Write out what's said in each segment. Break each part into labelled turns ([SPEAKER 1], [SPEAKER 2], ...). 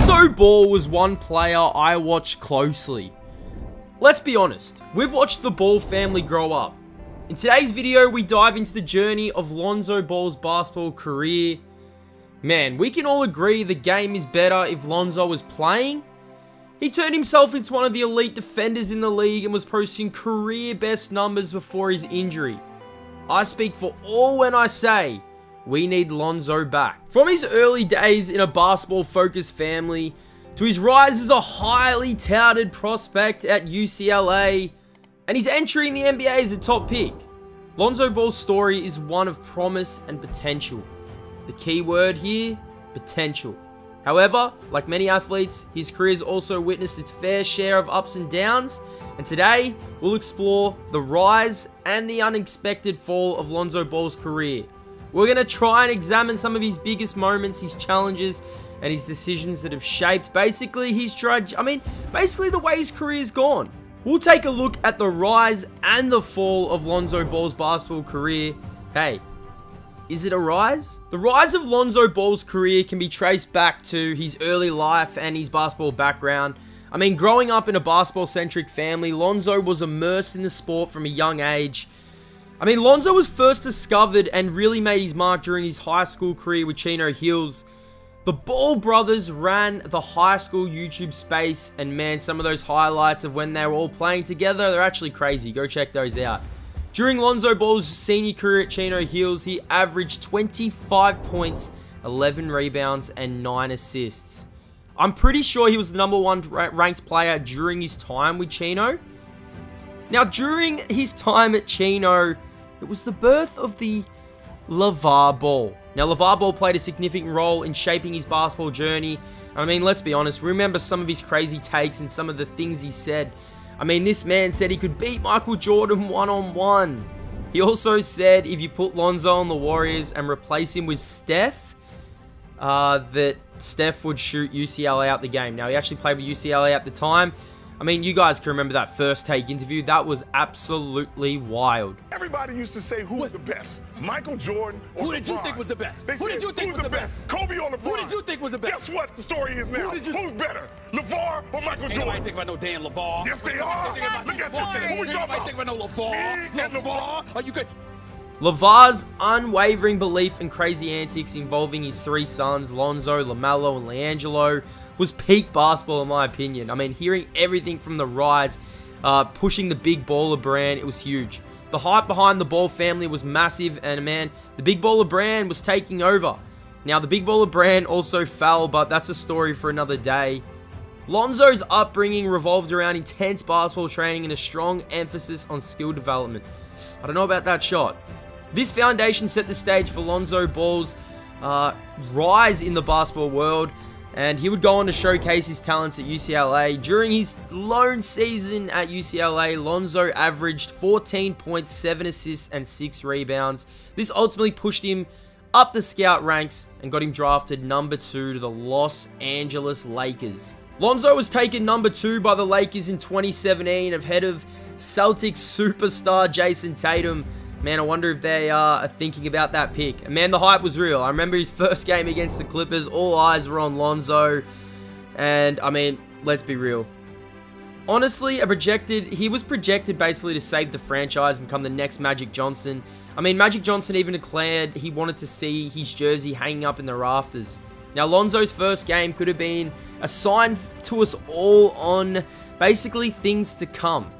[SPEAKER 1] Lonzo Ball was one player I watched closely. Let's be honest, we've watched the Ball family grow up. In today's video, we dive into the journey of Lonzo Ball's basketball career. Man, we can all agree the game is better if Lonzo was playing. He turned himself into one of the elite defenders in the league and was posting career best numbers before his injury. I speak for all when I say, we need Lonzo back. From his early days in a basketball-focused family, to his rise as a highly touted prospect at UCLA, and his entry in the NBA as a top pick, Lonzo Ball's story is one of promise and potential. The key word here, potential. However, like many athletes, his career has also witnessed its fair share of ups and downs, and today, we'll explore the rise and the unexpected fall of Lonzo Ball's career. We're going to try and examine some of his biggest moments, his challenges, and his decisions that have shaped basically the way his career's gone. We'll take a look at the rise and the fall of Lonzo Ball's basketball career. Hey, is it a rise? The rise of Lonzo Ball's career can be traced back to his early life and his basketball background. Growing up in a basketball-centric family, Lonzo was immersed in the sport from a young age. Lonzo was first discovered and really made his mark during his high school career with Chino Hills. The Ball brothers ran the high school YouTube space, and man, some of those highlights of when they were all playing together, they're actually crazy. Go check those out. During Lonzo Ball's senior career at Chino Hills, he averaged 25 points, 11 rebounds, and 9 assists. I'm pretty sure he was the number one ranked player during his time with Chino. Now, during his time at Chino, it was the birth of the LeVar Ball. Now, LeVar Ball played a significant role in shaping his basketball journey. Let's be honest, we remember some of his crazy takes and some of the things he said. This man said he could beat Michael Jordan one-on-one. He also said if you put Lonzo on the Warriors and replace him with Steph, that Steph would shoot UCLA out the game. Now, he actually played with UCLA at the time. You guys can remember that first take interview. That was absolutely wild.
[SPEAKER 2] Everybody used to say who was the best, Michael Jordan or
[SPEAKER 3] Who did
[SPEAKER 2] LeBron.
[SPEAKER 3] you think was the best?
[SPEAKER 2] Who did you think was the best? Kobe or LeBron?
[SPEAKER 3] Who did you think was the best?
[SPEAKER 2] Guess what the story is now? Who's better, LeVar or Michael
[SPEAKER 3] Ain't
[SPEAKER 2] Jordan?
[SPEAKER 3] nobody think about no damn LeVar.
[SPEAKER 2] Yes, they are. Look at you. Who we talking about?
[SPEAKER 3] Think about no LeVar.
[SPEAKER 2] Me and LeVar.
[SPEAKER 3] Are you good?
[SPEAKER 1] LeVar's unwavering belief and crazy antics involving his three sons, Lonzo, LaMelo, and LiAngelo, was peak basketball in my opinion. Hearing everything from the rise, pushing the Big Baller brand, it was huge. The hype behind the Ball family was massive, and man, the Big Baller brand was taking over. Now, the Big Baller brand also fell, but that's a story for another day. Lonzo's upbringing revolved around intense basketball training and a strong emphasis on skill development. I don't know about that shot. This foundation set the stage for Lonzo Ball's rise in the basketball world, and he would go on to showcase his talents at UCLA. During his lone season at UCLA, Lonzo averaged 14.7 assists and 6 rebounds. This ultimately pushed him up the scout ranks and got him drafted number 2 to the Los Angeles Lakers. Lonzo was taken number 2 by the Lakers in 2017 ahead of Celtics superstar Jason Tatum. Man, I wonder if they are thinking about that pick. And man, the hype was real. I remember his first game against the Clippers. All eyes were on Lonzo. And, let's be real. Honestly, he was projected basically to save the franchise and become the next Magic Johnson. Magic Johnson even declared he wanted to see his jersey hanging up in the rafters. Now, Lonzo's first game could have been a sign to us all on basically things to come.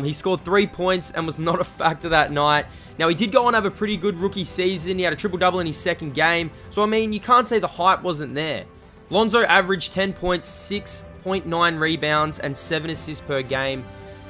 [SPEAKER 1] He scored 3 points and was not a factor that night. Now, he did go on to have a pretty good rookie season. He had a triple-double in his second game. So, you can't say the hype wasn't there. Lonzo averaged 10 points, 6.9 rebounds, and 7 assists per game.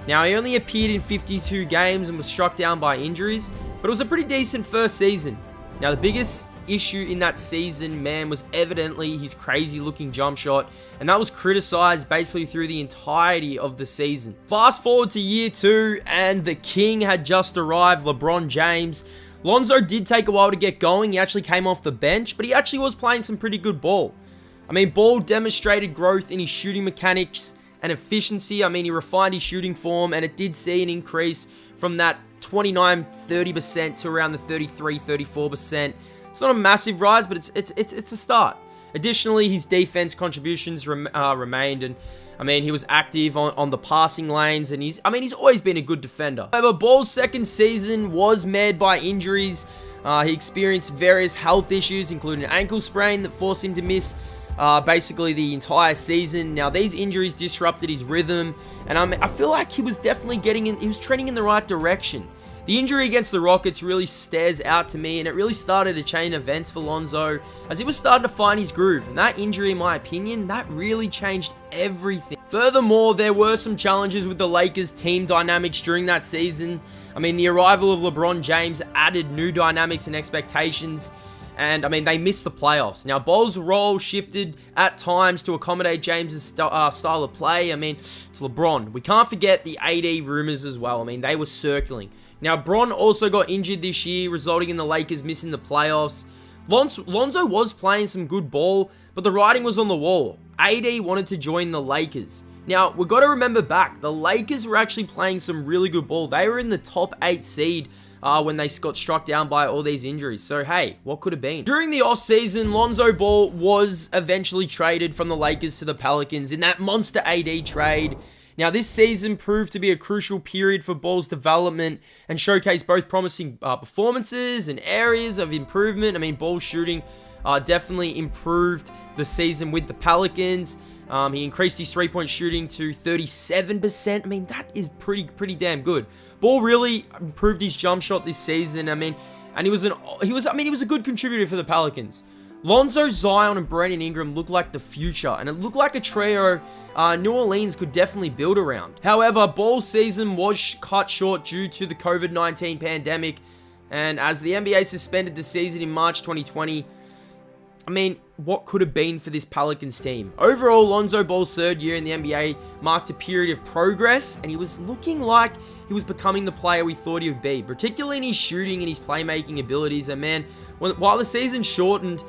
[SPEAKER 1] Now, he only appeared in 52 games and was struck down by injuries, but it was a pretty decent first season. Now, the biggest issue in that season, man, was evidently his crazy-looking jump shot, and that was criticized basically through the entirety of the season. Fast forward to year 2, and the king had just arrived, LeBron James. Lonzo did take a while to get going. He actually came off the bench, but he actually was playing some pretty good ball. Ball demonstrated growth in his shooting mechanics and efficiency. He refined his shooting form, and it did see an increase from that 29-30% to around the 33-34%. It's not a massive rise, but it's a start. Additionally, his defense contributions remained, and I mean, he was active on the passing lanes, and he's always been a good defender. However, Ball's second season was marred by injuries. He experienced various health issues, including an ankle sprain that forced him to miss basically the entire season. Now, these injuries disrupted his rhythm, and I feel like he was definitely he was trending in the right direction. The injury against the Rockets really stares out to me, and it really started a chain of events for Lonzo as he was starting to find his groove. And that injury, in my opinion, that really changed everything. Furthermore, there were some challenges with the Lakers' team dynamics during that season. I mean, the arrival of LeBron James added new dynamics and expectations, and I mean, they missed the playoffs. Now, Ball's role shifted at times to accommodate James's style of play. I mean, it's LeBron. We can't forget the AD rumors as well. I mean, they were circling. Now, Bron also got injured this year, resulting in the Lakers missing the playoffs. Lonzo was playing some good ball, but the writing was on the wall. AD wanted to join the Lakers. Now, we've got to remember back, the Lakers were actually playing some really good ball. They were in the top 8 seed when they got struck down by all these injuries. So, hey, what could have been? During the offseason, Lonzo Ball was eventually traded from the Lakers to the Pelicans in that monster AD trade. Now, this season proved to be a crucial period for Ball's development and showcased both promising performances and areas of improvement. I mean, Ball's shooting definitely improved the season with the Pelicans. He increased his three-point shooting to 37%. I mean, that is pretty damn good. Ball really improved his jump shot this season. I mean, and he was a good contributor for the Pelicans. Lonzo, Zion, and Brandon Ingram looked like the future, and it looked like a trio New Orleans could definitely build around. However, Ball's season was cut short due to the COVID-19 pandemic, and as the NBA suspended the season in March 2020, I mean, what could have been for this Pelicans team? Overall, Lonzo Ball's third year in the NBA marked a period of progress, and he was looking like he was becoming the player we thought he would be, particularly in his shooting and his playmaking abilities. And man, while the season shortened,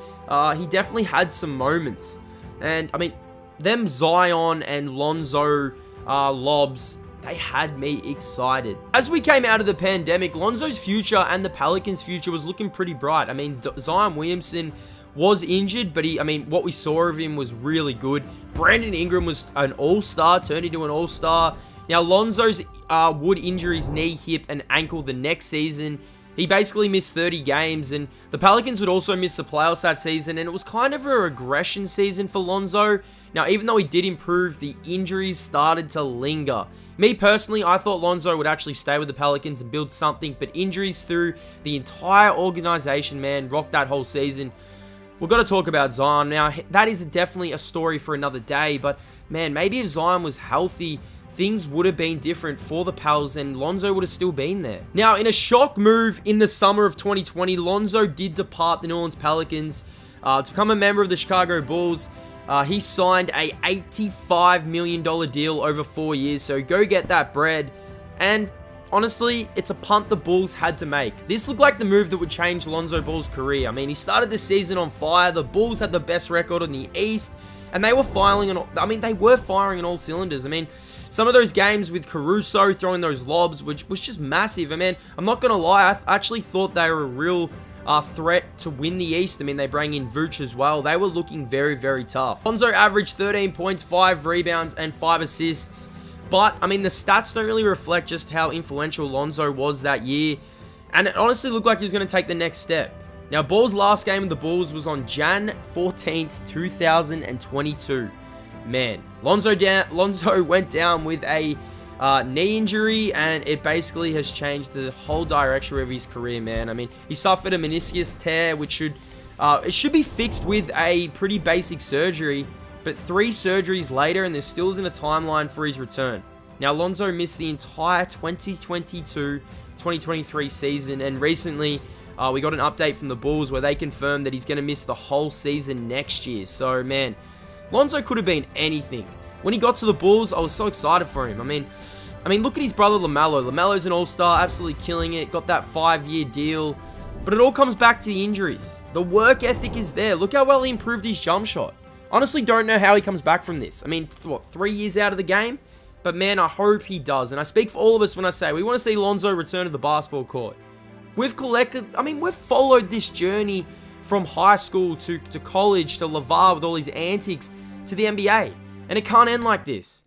[SPEAKER 1] he definitely had some moments. And I mean, them Zion and Lonzo lobs, they had me excited. As we came out of the pandemic, Lonzo's future and the Pelicans' future was looking pretty bright. I mean, Zion Williamson was injured, but what we saw of him was really good. Brandon Ingram was an all-star, turned into an all-star. Now, Lonzo's would injure his knee, hip, and ankle the next season. He basically missed 30 games, and the Pelicans would also miss the playoffs that season, and it was kind of a regression season for Lonzo. Now, even though he did improve, the injuries started to linger. Me personally, I thought Lonzo would actually stay with the Pelicans and build something, but injuries through the entire organization, man, rocked that whole season. We've got to talk about Zion. Now, that is definitely a story for another day, but man, maybe if Zion was healthy, things would have been different for the Pels and Lonzo would have still been there. Now, in a shock move in the summer of 2020, Lonzo did depart the New Orleans Pelicans to become a member of the Chicago Bulls. He signed a $85 million deal over 4 years, so go get that bread. And honestly, it's a punt the Bulls had to make. This looked like the move that would change Lonzo Ball's career. I mean, he started the season on fire. The Bulls had the best record in the East, and they were firing on all cylinders. I mean, some of those games with Caruso throwing those lobs, which was just massive. I mean, I'm not going to lie, I actually thought they were a real threat to win the East. I mean, they bring in Vooch as well. They were looking very, very tough. Lonzo averaged 13 points, 5 rebounds, and 5 assists. But, I mean, the stats don't really reflect just how influential Lonzo was that year. And it honestly looked like he was going to take the next step. Now, Ball's last game with the Bulls was on Jan 14th, 2022. Man, Lonzo went down with a knee injury, and it basically has changed the whole direction of his career, man. I mean, he suffered a meniscus tear, which should be fixed with a pretty basic surgery, but 3 surgeries later, and there still isn't a timeline for his return. Now, Lonzo missed the entire 2022-2023 season, and recently we got an update from the Bulls where they confirmed that he's going to miss the whole season next year. So, man, Lonzo could have been anything. When he got to the Bulls, I was so excited for him. I mean, look at his brother LaMelo. LaMelo's an all-star, absolutely killing it. Got that 5-year deal. But it all comes back to the injuries. The work ethic is there. Look how well he improved his jump shot. Honestly, don't know how he comes back from this. I mean, what, 3 years out of the game? But man, I hope he does. And I speak for all of us when I say we want to see Lonzo return to the basketball court. We've followed this journey from high school to college to LeVar with all his antics to the NBA. And it can't end like this.